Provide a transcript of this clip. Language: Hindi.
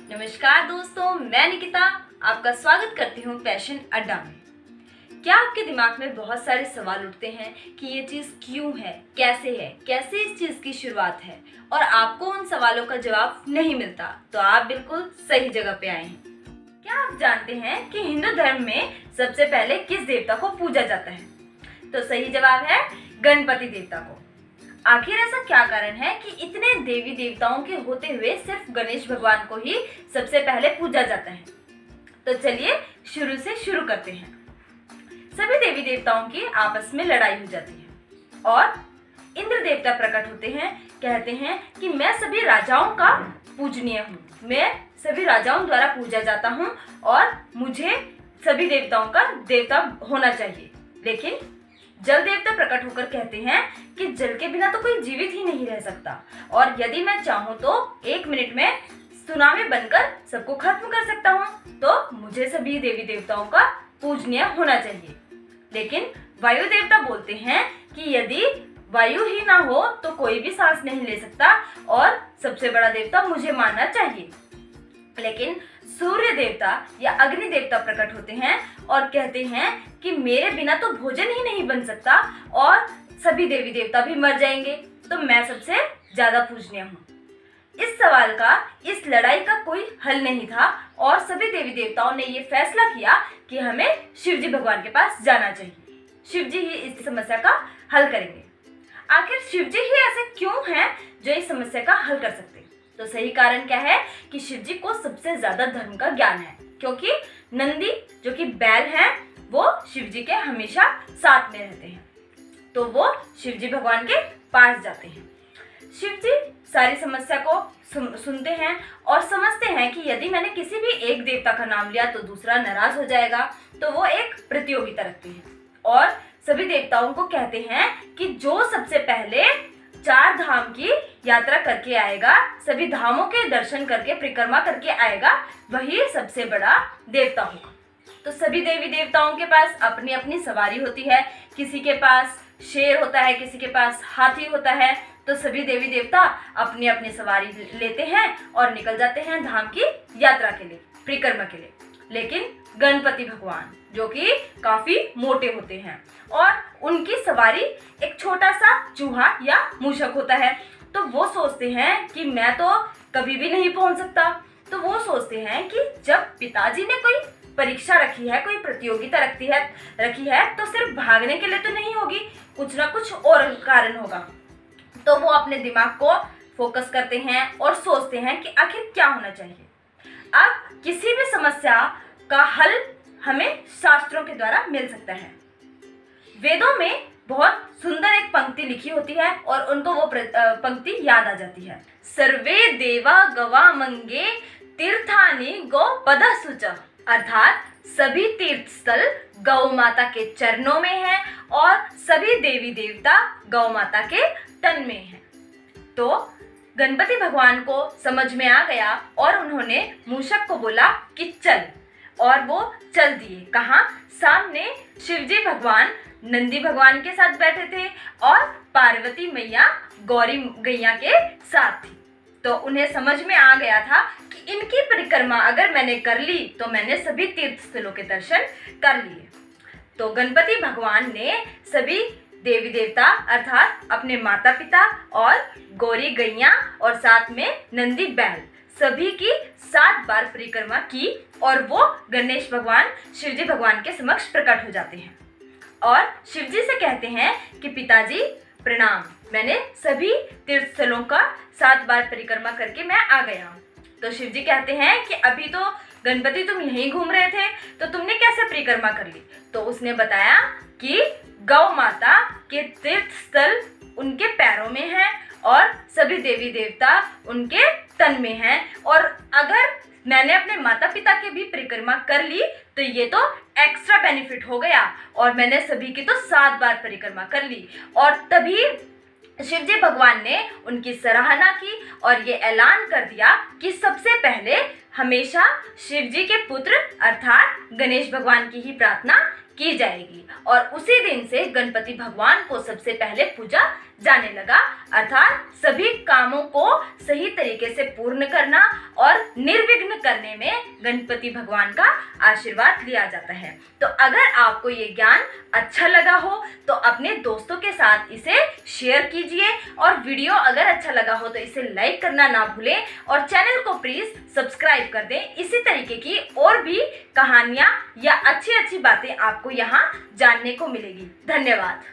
नमस्कार दोस्तों, मैं निकिता आपका स्वागत करती हूँ पैशन अड्डा में। क्या आपके दिमाग में बहुत सारे सवाल उठते हैं कि ये चीज़ क्यों है, कैसे इस चीज़ की शुरुआत है और आपको उन सवालों का जवाब नहीं मिलता, तो आप बिल्कुल सही जगह पे आए हैं। क्या आप जानते हैं कि हिंदू धर्म में सबसे पहले किस देवता को पूजा जाता है? तो सही जवाब है गणपति देवता को। आखिर ऐसा क्या कारण है कि इतने देवी देवताओं के होते हुए सिर्फ गणेश भगवान को ही सबसे पहले पूजा जाता है? तो चलिए शुरू करते हैं। सभी देवी देवताओं की आपस में लड़ाई हो जाती है और इंद्र देवता प्रकट होते हैं, कहते हैं कि मैं सभी राजाओं का पूजनीय हूँ, मैं सभी राजाओं द्वारा पूजा जाता हूँ और मुझे सभी देवताओं का देवता होना चाहिए। लेकिन जल देवता प्रकट होकर कहते हैं कि जल के बिना तो कोई जीवित ही नहीं रह सकता और यदि मैं चाहूँ तो 1 मिनट में सुनामी बनकर सबको खत्म कर सकता हूँ, तो मुझे सभी देवी देवताओं का पूजनीय होना चाहिए। लेकिन वायु देवता बोलते हैं कि यदि वायु ही ना हो तो कोई भी सांस नहीं ले सकता और सबसे बड़ा देवता मुझे मानना चाहिए। लेकिन सूर्य देवता या अग्नि देवता प्रकट होते हैं और कहते हैं कि मेरे बिना तो भोजन ही नहीं बन सकता और सभी देवी देवता भी मर जाएंगे, तो मैं सबसे ज्यादा पूजनीय हूँ। इस सवाल का, इस लड़ाई का कोई हल नहीं था और सभी देवी देवताओं ने ये फैसला किया कि हमें शिवजी भगवान के पास जाना चाहिए। शिवजी ही इस समस्या का हल करेंगे। आखिर शिवजी ही ऐसे क्यों हैं जो इस समस्या का हल कर सकते हैं? तो सही कारण क्या है कि शिवजी को सबसे ज्यादा धर्म का ज्ञान है, क्योंकि नंदी जो कि बैल हैं वो शिवजी के हमेशा साथ में रहते हैं, तो वो शिवजी भगवान के पास जाते हैं। शिवजी सारी समस्या को सुनते हैं और समझते हैं कि यदि मैंने किसी भी एक देवता का नाम लिया तो दूसरा नाराज हो जाएगा, तो वो एक प्रतियोगिता रखते हैं और सभी देवताओं को कहते हैं कि जो सबसे पहले 4 धाम की यात्रा करके आएगा, सभी धामों के दर्शन करके परिक्रमा करके आएगा, वही सबसे बड़ा देवता होगा। तो सभी देवी देवताओं के पास अपनी अपनी सवारी होती है, किसी के पास शेर होता है, किसी के पास हाथी होता है, तो सभी देवी देवता अपनी अपनी सवारी लेते हैं और निकल जाते हैं धाम की यात्रा के लिए, परिक्रमा के लिए। लेकिन गणपति भगवान जो कि काफी मोटे होते हैं और उनकी सवारी एक छोटा सा चूहा या मूषक होता है, तो वो सोचते हैं कि मैं तो कभी भी नहीं पहुंच सकता। तो वो सोचते हैं कि जब पिताजी ने कोई परीक्षा रखी है, कोई प्रतियोगिता रखी है तो सिर्फ भागने के लिए तो नहीं होगी, कुछ ना कुछ और कारण होगा। तो वो अपने दिमाग को फोकस करते हैं और सोचते हैं कि आखिर क्या होना चाहिए। अब किसी भी समस्या का हल हमें शास्त्रों के द्वारा मिल सकता है। वेदों में बहुत सुंदर एक पंक्ति लिखी होती है और उनको वो पंक्ति याद आ जाती है। सर्वे देवा गवामंगे तीर्थानि गौपदा शुचा, अर्थात सभी तीर्थ स्थल गौ माता के चरणों में हैं और सभी देवी देवता गौ माता के तन में हैं। तो गणपति भगवान को समझ में आ गया और उन्होंने मूषक को बोला कि चल, और वो चल दिए। कहाँ? सामने शिवजी भगवान नंदी भगवान के साथ बैठे थे और पार्वती मैया गौरी गैया के साथ थी। तो उन्हें समझ में आ गया था कि इनकी परिक्रमा अगर मैंने कर ली तो मैंने सभी तीर्थ स्थलों के दर्शन कर लिए। तो गणपति भगवान ने सभी देवी देवता अर्थात अपने माता पिता और गौरी गैया और साथ में नंदी बैल सभी की 7 बार परिक्रमा की और वो गणेश भगवान शिवजी भगवान के समक्ष प्रकट हो जाते हैं और शिवजी से कहते हैं कि पिताजी प्रणाम, मैंने सभी तीर्थ स्थलों का 7 बार परिक्रमा करके मैं आ गया हूँ। तो शिवजी कहते हैं कि अभी तो गणपति तुम यहीं घूम रहे थे, तो तुमने कैसे परिक्रमा कर ली? तो उसने बताया कि गौ माता के तीर्थ स्थल उनके पैरों में हैं और सभी देवी देवता उनके तन में हैं, और अगर मैंने अपने माता पिता की भी परिक्रमा कर ली तो ये तो एक्स्ट्रा बेनिफिट हो गया और मैंने सभी की तो 7 बार परिक्रमा कर ली। और तभी शिवजी भगवान ने उनकी सराहना की और ये ऐलान कर दिया कि सबसे पहले हमेशा शिवजी के पुत्र अर्थात गणेश भगवान की ही प्रार्थना की जाएगी और उसी दिन से गणपति भगवान को सबसे पहले पूजा जाने लगा। अर्थात सभी कामों को सही तरीके से पूर्ण करना और निर्विघ्न करने में गणपति भगवान का आशीर्वाद लिया जाता है। तो अगर आपको ये ज्ञान अच्छा लगा हो तो अपने दोस्तों के साथ इसे शेयर कीजिए, और वीडियो अगर अच्छा लगा हो तो इसे लाइक करना ना भूलें और चैनल को प्लीज सब्सक्राइब कर दें। इसी तरीके की और भी कहानियाँ या अच्छी अच्छी बातें आपको यहाँ जानने को मिलेगी। धन्यवाद।